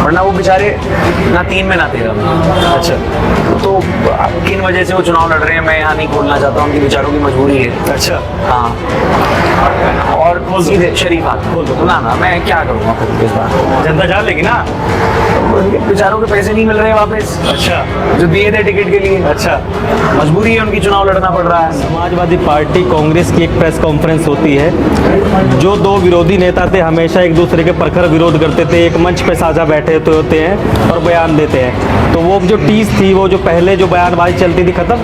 वरना वो बेचारे ना 3 में ना 13 में। अच्छा तो किन वजह से वो चुनाव लड़ रहे हैं मैं यहाँ नहीं खोलना चाहता हूँ, उनकी बेचारों की मजबूरी है। अच्छा हाँ, और सीधे शरीफ आदमी ना मैं क्या करूँगा फिर इस बार, जनता जान लेगी ना। बेचारों के पैसे नहीं मिल रहे वापस अच्छा जो दिए थे टिकट के लिए। अच्छा, मजबूरी है उनकी, चुनाव लड़ना पड़ रहा है। समाजवादी पार्टी कांग्रेस की एक प्रेस कॉन्फ्रेंस होती है। जो दो विरोधी नेता थे हमेशा एक दूसरे के प्रखर विरोध करते थे, एक मंच पे साझा बैठे होते हैं और बयान देते हैं। तो वो जो टीस थी, वो जो पहले जो बयानबाजी चलती थी, खत्म।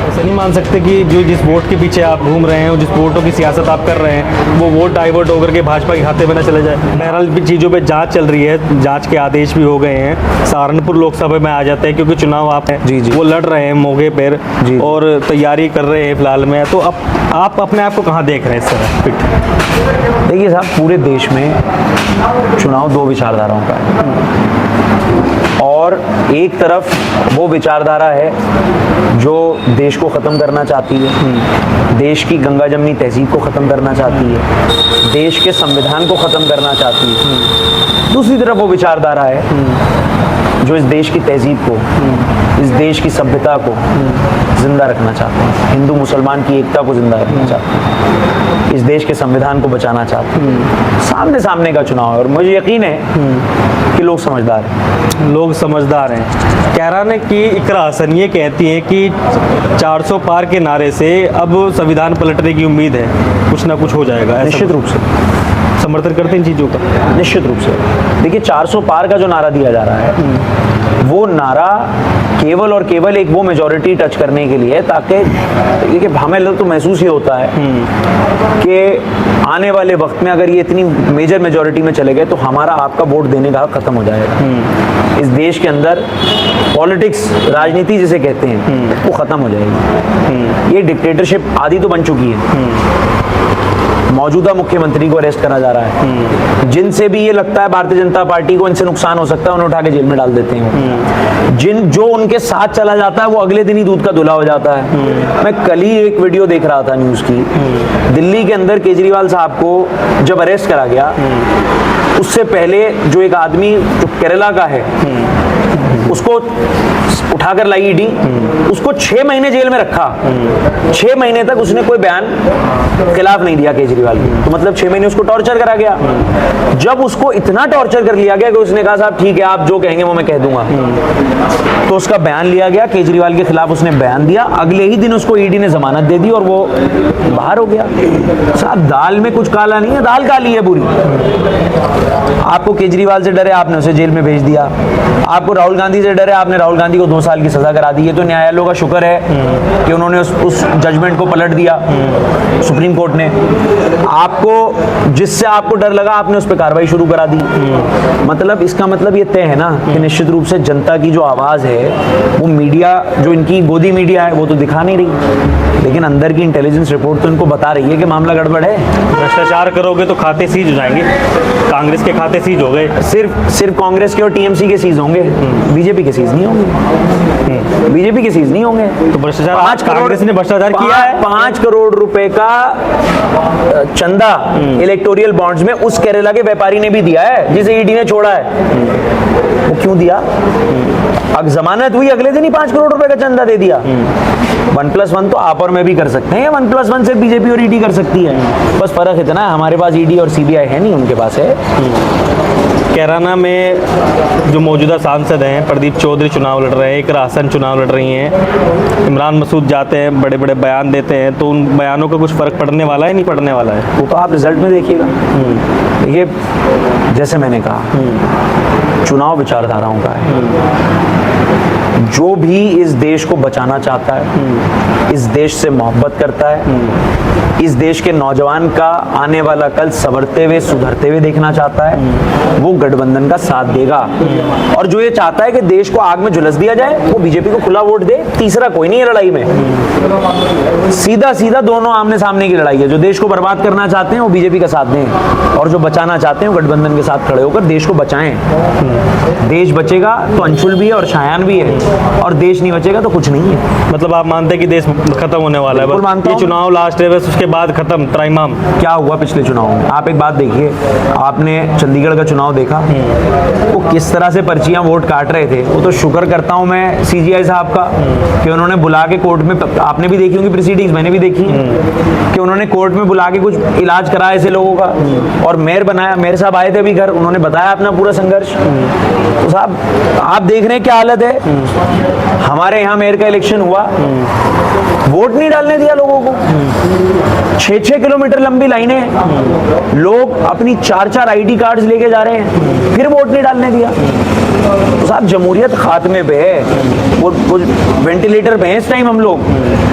ऐसे नहीं मान सकते कि जो जिस वोट के पीछे आप घूम रहे हैं, जिस वोटों की सियासत आप कर रहे हैं, वो वोट डाइवर्ट होकर के भाजपा के खाते में न चले जाए। बहरहाल भी चीज़ों पे जांच चल रही है, जांच के आदेश भी हो गए हैं। सहारनपुर लोकसभा में आ जाते हैं क्योंकि चुनाव आप जी। वो लड़ रहे हैं मौके पर जी। और तैयारी कर रहे हैं फिलहाल में। तो अब आप अपने आप को कहाँ देख रहे हैं इस तरह फिट? देखिए साहब, पूरे देश में चुनाव दो विचारधाराओं का है, और एक तरफ वो विचारधारा है जो देश को ख़त्म करना चाहती है, देश की गंगा जमनी तहजीब को ख़त्म करना चाहती है, देश के संविधान को ख़त्म करना चाहती है। दूसरी तरफ वो विचारधारा है जो इस देश की तहजीब को, इस देश की सभ्यता को जिंदा रखना चाहते हैं, हिंदू मुसलमान की एकता को जिंदा रखना चाहते हैं, इस देश के संविधान को बचाना चाहते हैं। सामने सामने का चुनाव है और मुझे यकीन है कि लोग समझदार हैं। लोग समझदार हैं। कैराना की इकरा हसन ये कहती है कि 400 पार के नारे से अब संविधान पलटने की उम्मीद है, कुछ ना कुछ हो जाएगा। निश्चित रूप से समर्थन करते हैं इन चीज़ों का? निश्चित रूप से। देखिए 400 पार का जो नारा दिया जा रहा है, वो नारा केवल और केवल एक वो मेजॉरिटी टच करने के लिए है ताकि, देखिए हमें तो महसूस ही होता है कि आने वाले वक्त में अगर ये इतनी मेजर मेजॉरिटी में चले गए तो हमारा आपका वोट देने का हक खत्म हो जाएगा। इस देश के अंदर पॉलिटिक्स, राजनीति जिसे कहते हैं, वो खत्म हो जाएगी। ये डिक्टेटरशिप आदि तो बन चुकी है। मौजूदा मुख्यमंत्री को अरेस्ट करा जा रहा है, जिनसे भी ये लगता है भारतीय जनता पार्टी को इनसे नुकसान हो सकता है, उन्हें उठा के जेल में डाल देते हैं। जो उनके साथ चला जाता है वो अगले दिन ही दूध का धुला हो जाता है। मैं कल ही एक वीडियो देख रहा था न्यूज़ की, दिल्ली के अंदर केजरीवाल साहब को जब अरेस्ट करा गया, उससे पहले जो एक आदमी जो केरला का है उसको उठाकर लाई ईडी, उसको 6 महीने जेल में रखा। 6 महीने तक उसने कोई बयान खिलाफ नहीं दिया केजरीवाल के, तो मतलब 6 महीने उसको टॉर्चर करा गया। जब उसको इतना टॉर्चर कर लिया गया कि उसने कहा साहब ठीक है आप जो कहेंगे वो मैं कह दूंगा, तो उसका बयान लिया गया, केजरीवाल के खिलाफ उसने बयान दिया, अगले ही दिन उसको ईडी ने जमानत दे दी और वो बाहर हो गया। साहब दाल में कुछ काला नहीं है, दाल काली है पूरी। आपको केजरीवाल से डरे, आपने उसे जेल में भेज दिया। आपको राहुल गांधी से डरे, आपने राहुल गांधी को 2 साल की सजा करा दी है। तो न्यायालयों का शुक्र है कि उन्होंने उस जजमेंट को पलट दिया, सुप्रीम कोर्ट ने। आपको जिससे आपको डर लगा आपने उस पर कार्रवाई शुरू करा दी। मतलब इसका मतलब ये तय है ना कि निश्चित रूप से जनता की जो आवाज़ है वो मीडिया, जो इनकी गोदी मीडिया है, वो तो दिखा नहीं रही, लेकिन अंदर की इंटेलिजेंस रिपोर्ट तो इनको बता रही है कि मामला गड़बड़ है। भ्रष्टाचार करोगे तो खाते सीज हो जाएंगे, कांग्रेस के खाते सीज हो गए। सिर्फ कांग्रेस के और टीएमसी के सीज होंगे, बीजेपी के सीज नहीं होंगे। बीजेपी के सीज नहीं होंगे। तो भ्रष्टाचार, आज कांग्रेस ने भ्रष्टाचार किया है। 5 करोड़ रुपए का चंदा इलेक्टोरियल बॉन्ड्स में उस केरला के व्यापारी ने भी दिया है जिसे ईडी ने छोड़ा है। वो क्यों दिया? अब जमानत हुई, अगले दिन ही 5 करोड़ रुपए का चंदा दे दिया। 1+1 तो आप और मैं भी कर सकते हैं, 1+1 सिर्फ बीजेपी और ईडी कर सकती है। बस फर्क इतना है हमारे पास ईडी और सीबीआई है नहीं, उनके पास है। कैराना में जो मौजूदा सांसद हैं, प्रदीप चौधरी चुनाव लड़ रहे हैं, इकरा हसन चुनाव लड़ रही हैं, इमरान मसूद जाते हैं, बड़े बड़े बयान देते हैं, तो उन बयानों का कुछ फ़र्क पड़ने वाला है, नहीं पड़ने वाला है? वो तो आप रिजल्ट में देखिएगा। देखिए जैसे मैंने कहा, चुनाव विचारधाराओं का है। जो भी इस देश को बचाना चाहता है, इस देश से मोहब्बत करता है, इस देश के नौजवान का आने वाला कल संवरते हुए, सुधरते हुए देखना चाहता है, वो गठबंधन का साथ देगा। और जो ये चाहता है कि देश को आग में झुलस दिया जाए, वो बीजेपी को खुला वोट दे। तीसरा कोई नहीं है लड़ाई में, सीधा सीधा दोनों आमने सामने की लड़ाई है। जो देश को बर्बाद करना चाहते हैं वो बीजेपी का साथ दें, और जो बचाना चाहते हैं वो गठबंधन के साथ खड़े होकर देश को बचाएं। देश बचेगा तो अंशुल भी है और शायान भी है, और देश नहीं बचेगा तो कुछ नहीं है। मतलब आप मानते हैं कि देश खत्म होने वाला है? मानता ये हूं। चुनाव लास्ट है, बस उसके बाद खत्म त्राइमाम। क्या हुआ पिछले चुनाव में? आप एक बात देखिए, आपने चंडीगढ़ का चुनाव देखा, था, वो किस तरह से पर्चियां वोट काट रहे थे, वो तो शुक्र करता हूं मैं सीजीआई साहब का कि उन्होंने बुला के कोर्ट में, आपने भी देखी होंगी प्रोसीडिंग्स, मैंने भी देखी कि उन्होंने कोर्ट में बुला के कुछ इलाज कराया ऐसे लोगों का, और मेयर बनाया। मेयर साहब आए थे अभी घर, उन्होंने बताया अपना पूरा संघर्ष। तो साहब आप देख रहे हैं क्या हालत है। हमारे यहाँ मेयर का इलेक्शन हुआ, वोट नहीं डालने दिया लोगों को, 6-6 किलोमीटर लंबी लाइनें, लोग अपनी 4-4 आईडी कार्ड्स लेके जा रहे हैं, फिर वोट नहीं डालने दिया। तो साहब जमहूरियत खात्मे पे है, वो वेंटिलेटर पे है इस टाइम हम लोग।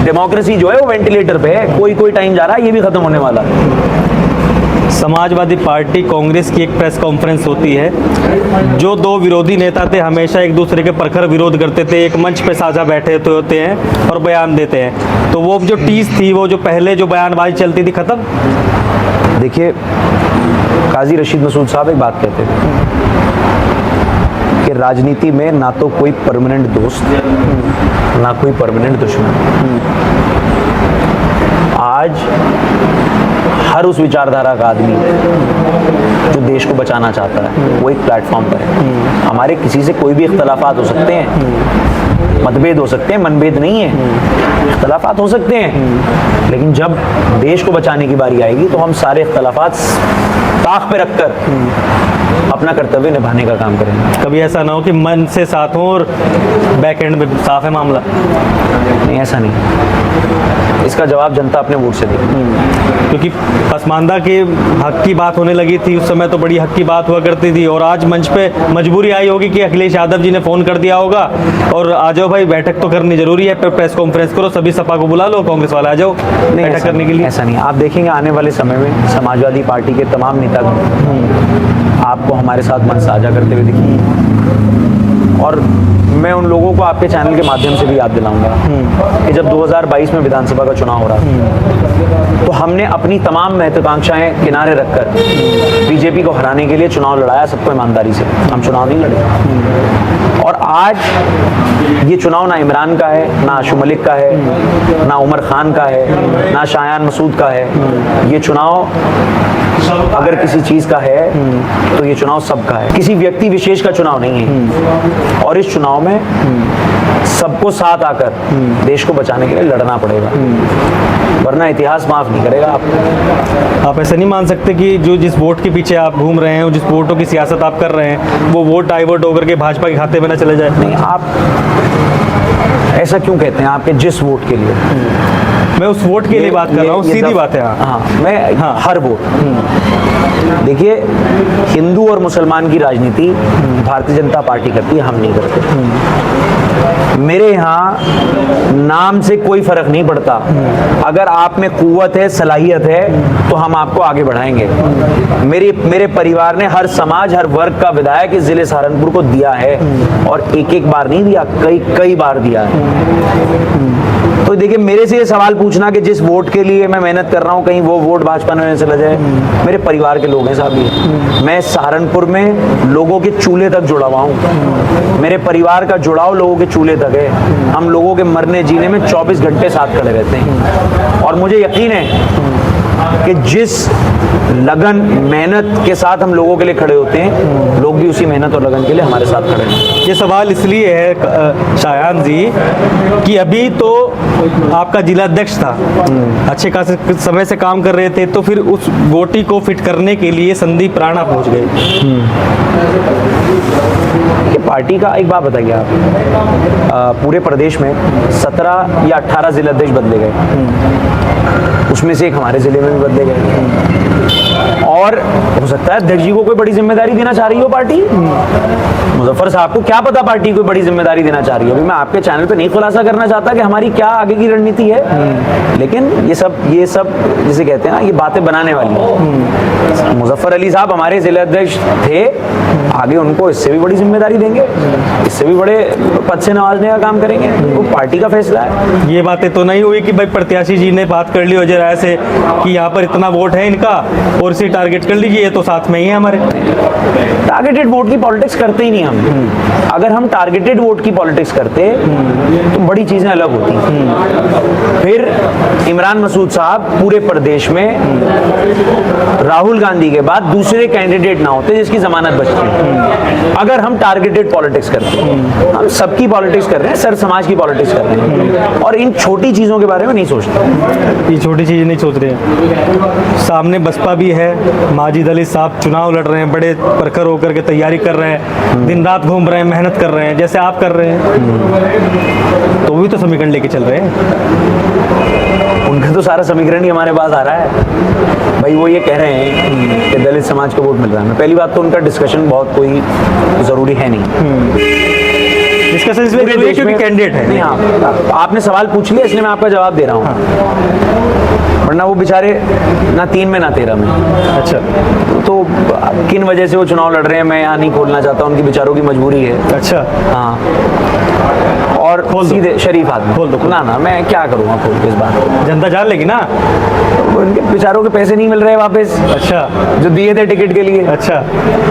डेमोक्रेसी जो है वो वेंटिलेटर पे है, कोई टाइम जा रहा है, ये भी खत्म होने वाला है। समाजवादी पार्टी कांग्रेस की एक प्रेस कॉन्फ्रेंस होती है। जो दो विरोधी नेता थे हमेशा एक दूसरे के प्रखर विरोध करते थे, एक मंच पे साझा बैठे होते हैं और बयान देते हैं। तो वो जो टीस थी, वो जो पहले जो बयानबाजी चलती थी, खत्म। देखिए काजी रशीद मसूद साहब एक बात कहते थे कि राजनीति में ना तो कोई परमानेंट दोस्त, ना कोई परमानेंट दुश्मन। आज हर उस विचारधारा का आदमी जो देश को बचाना चाहता है वो एक प्लेटफॉर्म पर है। हमारे किसी से कोई भी इख्तलाफात हो सकते हैं, मतभेद हो सकते हैं, मनभेद नहीं है, इख्तलाफात हो सकते हैं, लेकिन जब देश को बचाने की बारी आएगी तो हम सारे इख्तलाफात ताक पे रखकर अपना कर्तव्य निभाने का काम करेंगे। कभी ऐसा ना हो कि मन से साथ हो और बैक एंड में साफ है मामला। नहीं, ऐसा नहीं। इसका जवाब जनता अपने वोट से देगी। क्योंकि पसमानदा के हक की बात होने लगी थी उस समय, तो बड़ी हक की बात हुआ करती थी, और आज मंच पे मजबूरी आई होगी कि अखिलेश यादव जी ने फ़ोन कर दिया होगा और आ जाओ भाई, बैठक तो करनी जरूरी है, प्रेस कॉन्फ्रेंस करो, सभी सपा को बुला लो, कांग्रेस वाले आ जाओ बैठक करने के लिए। ऐसा नहीं, आप देखेंगे आने वाले समय में समाजवादी पार्टी के तमाम नेता आपको हमारे साथ मन साझा करते हुए दिखेंगे। और मैं उन लोगों को आपके चैनल के माध्यम से भी याद दिलाऊंगा कि जब 2022 में विधानसभा का चुनाव हो रहा था तो हमने अपनी तमाम महत्वाकांक्षाएं किनारे रखकर बीजेपी को हराने के लिए चुनाव लड़ाया, सबको ईमानदारी से। हम चुनाव नहीं लड़े। और आज ये चुनाव ना इमरान का है, ना आशु मलिक का है, ना उमर खान का है, ना शायान मसूद का है। ये चुनाव अगर किसी चीज का है तो ये चुनाव सबका है, किसी व्यक्ति विशेष का चुनाव नहीं है। और इस चुनाव में सबको साथ आकर देश को बचाने के लिए लड़ना पड़ेगा, वरना इतिहास माफ नहीं करेगा आपको। आप ऐसा नहीं मान सकते कि जो जिस वोट के पीछे आप घूम रहे हैं, जिस वोटों की सियासत आप कर रहे हैं, वो वोट डाइवर्ट होकर के भाजपा के खाते में ना चले जाए। नहीं, आप ऐसा क्यों कहते हैं? आपके जिस वोट के लिए, मैं उस वोट के लिए बात कर रहा हूँ, सीधी बात है। हाँ, मैं हर वोट। देखिए, हिंदू और मुसलमान की राजनीति भारतीय जनता पार्टी करती है, हम नहीं करते। मेरे यहाँ नाम से कोई फर्क नहीं पड़ता। अगर आप में कुव्वत है, सलाहियत है, तो हम आपको आगे बढ़ाएंगे। मेरे परिवार ने हर समाज, हर वर्ग का विधायक इस जिले सहारनपुर को दिया है, और एक बार नहीं दिया, कई बार दिया है। तो देखिए, मेरे से ये सवाल पूछना कि जिस वोट के लिए मैं मेहनत कर रहा हूँ कहीं वो वोट भाजपा में चला जाए, मेरे परिवार के लोग हैं साहब ये। मैं सहारनपुर में लोगों के चूल्हे तक जुड़ा हुआ हूँ, मेरे परिवार का जुड़ाव लोगों के चूल्हे तक है। हम लोगों के मरने जीने में 24 घंटे साथ खड़े रहते हैं, और मुझे यकीन है कि जिस लगन मेहनत के साथ हम लोगों के लिए खड़े होते हैं, लोग भी उसी मेहनत और लगन के लिए हमारे साथ खड़े हैं। ये सवाल इसलिए है शायान जी कि अभी तो आपका जिला अध्यक्ष था, अच्छे खासे समय से काम कर रहे थे, तो फिर उस गोटी को फिट करने के लिए संदीप राणा पहुंच गए। ये पार्टी का एक बात बताइए आप, पूरे प्रदेश में 17 या 18 जिला अध्यक्ष बदले गए, उसमें से एक हमारे जिले में भी बदले गए। और हो सकता है अध्यक्ष जी को कोई बड़ी जिम्मेदारी देना चाह रही हो पार्टी। मुजफ्फर साहब को क्या पता पार्टी कोई बड़ी जिम्मेदारी देना चाह रही है। अभी मैं आपके चैनल पे नहीं खुलासा करना चाहता कि हमारी क्या आगे की रणनीति है, लेकिन ये सब जिसे कहते हैं ना, ये बातें बनाने वाली। मुजफ्फर अली साहब हमारे जिला अध्यक्ष थे, आगे उनको इससे भी बड़ी जिम्मेदारी देंगे, इससे भी बड़े पद से नवाजने का काम करेंगे। वो पार्टी का फैसला है। ये बातें तो नहीं हुई कि भाई प्रत्याशी जी ने बात कर ली अजय राय से कि यहाँ पर इतना वोट है इनका और इसे टारगेट कर लीजिए, ये तो साथ में ही है हमारे। टारगेटेड वोट की पॉलिटिक्स करते ही नहीं हम। अगर हम टारगेटेड वोट की पॉलिटिक्स करते तो बड़ी चीजें अलग होती। फिर इमरान मसूद साहब पूरे प्रदेश में राहुल गांधी के बाद दूसरे कैंडिडेट ना होते जिसकी जमानत बचती। अगर हम टारगेटेड पॉलिटिक्स करते, हम सबकी पॉलिटिक्स कर रहे हैं, सर समाज की पॉलिटिक्स कर रहे हैं और इन छोटी चीजों के बारे में नहीं सोचते। ये छोटी चीज़ें नहीं सोच रहे हैं। सामने बसपा भी है, माजिद अली साहब चुनाव लड़ रहे हैं, बड़े प्रखर होकर के तैयारी कर रहे हैं, दिन रात घूम रहे हैं, मेहनत कर रहे हैं जैसे आप कर रहे हैं, तो भी तो समीकरण लेके चल रहे हैं। उनका तो सारा समीकरण ही हमारे पास आ रहा है। भाई वो ये कह रहे हैं कि दलित समाज को वोट मिल रहा है। पहली बात तो उनका डिस्कशन बहुत कोई ज़रूरी है नहीं। डिस्कशन इसलिए पूरे जरूरी है देश क्योंकि में- कैंडिडेट है। नहीं, हाँ, आपने सवाल पूछ लिया इसलिए मैं आपका जवाब दे रहा हूँ। वरना वो बेचारे ना 3 में ना 13 में। अच्छा, तो किन वजह से वो चुनाव लड़ रहे हैं मैं यहाँ नहीं खोलना चाहता, उनकी बेचारों की मजबूरी है। अच्छा, हाँ, और खोल दो। सीधे शरीफ आदमी खोल दो। ना मैं क्या करूँगा खोल के इस बात को। जनता जान लेगी ना। उनके बेचारों के पैसे नहीं मिल रहे वापस अच्छा, जो दिए थे टिकट के लिए। अच्छा,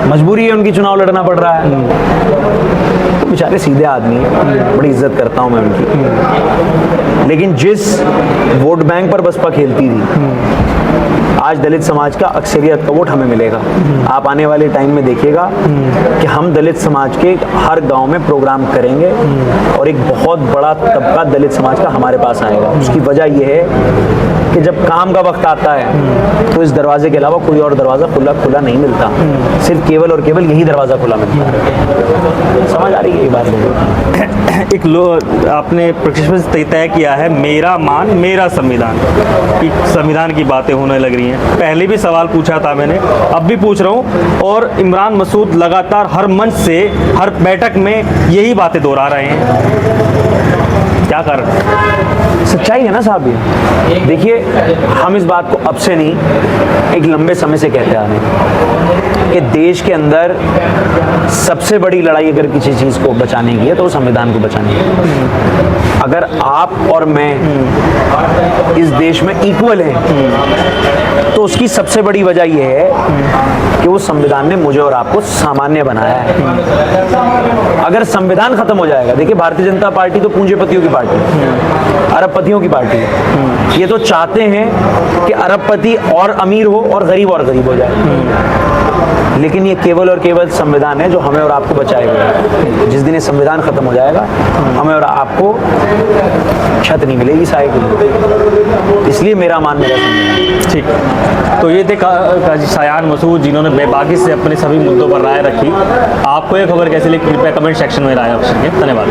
मजबूरी है उनकी, चुनाव लड़ना पड़ रहा है। तो बेचारे सीधे आदमी हैं, बड़ी इज्जत करता हूँ मैं उनकी। लेकिन जिस वोट बैंक पर बसपा खेलती थी, आज दलित समाज का अक्सरियत का वोट हमें मिलेगा। आप आने वाले टाइम में देखिएगा कि हम दलित समाज के हर गांव में प्रोग्राम करेंगे और एक बहुत बड़ा तबका दलित समाज का हमारे पास आएगा। उसकी वजह यह है कि जब काम का वक्त आता है तो इस दरवाजे के अलावा कोई और दरवाज़ा खुला नहीं मिलता। सिर्फ केवल और केवल यही दरवाज़ा खुला मिलता है। समझ आ रही है ये बात? एक आपने प्रशिक्षण से तय किया है मेरा मान मेरा संविधान की, संविधान की बातें होने लग रही हैं। पहले भी सवाल पूछा था मैंने, अब भी पूछ रहा हूँ, और इमरान मसूद लगातार हर मंच से हर बैठक में यही बातें दोहरा रहे हैं, क्या कारण? सच्चाई है ना साहब ये। देखिए, हम इस बात को अब से नहीं, एक लंबे समय से कहते आ रहे हैं कि देश के अंदर सबसे बड़ी लड़ाई अगर किसी चीज़ को बचाने की है तो वो संविधान को बचाने की है। अगर आप और मैं इस देश में इक्वल हैं तो उसकी सबसे बड़ी वजह यह है कि वो संविधान ने मुझे और आपको सामान्य बनाया है। अगर संविधान खत्म हो जाएगा, देखिए भारतीय जनता पार्टी तो पूंजीपतियों की पार्टी है, अरबपतियों की पार्टी है। ये तो चाहते हैं कि अरबपति और अमीर हो और गरीब हो जाए। लेकिन ये केवल और केवल संविधान है जो हमें और आपको बचाएगा। जिस दिन ये संविधान खत्म हो जाएगा, हमें और आपको छत नहीं मिलेगी साए के लिए। इसलिए मेरा मान मेरा संविधान। ठीक, तो ये थे काजी शायान मसूद जिन्होंने बेबाकी से अपने सभी मुद्दों पर राय रखी। आपको ये खबर कैसी लगी कृपया कमेंट सेक्शन में राय अवश्य दें। धन्यवाद।